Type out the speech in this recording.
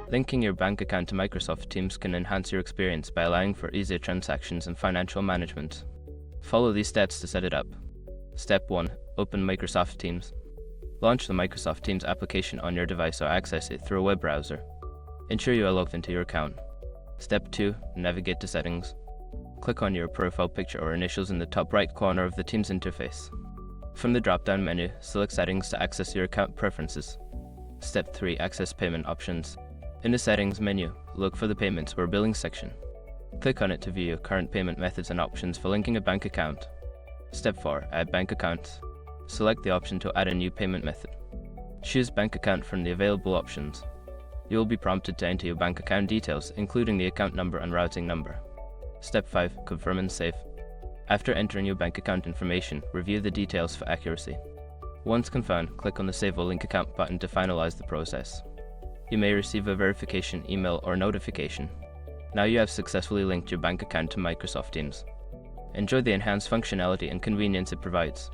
Linking your bank account to Microsoft Teams can enhance your experience by allowing for easier transactions and financial management. Follow these steps to set it up. Step 1. Open Microsoft Teams. Launch the Microsoft Teams application on your device or access it through a web browser. Ensure you are logged into your account. Step 2. Navigate to Settings. Click on your profile picture or initials in the top right corner of the Teams interface. From the drop-down menu, select Settings to access your account preferences. Step 3. Access payment options. In the Settings menu, look for the Payments or Billing section. Click on it to view your current payment methods and options for linking a bank account. Step 4. Add bank account. Select the option to add a new payment method. Choose bank account from the available options. You will be prompted to enter your bank account details, including the account number and routing number. Step 5. Confirm and save. After entering your bank account information, review the details for accuracy. Once confirmed, click on the Save or Link Account button to finalize the process. You may receive a verification email or notification. Now you have successfully linked your bank account to Microsoft Teams. Enjoy the enhanced functionality and convenience it provides.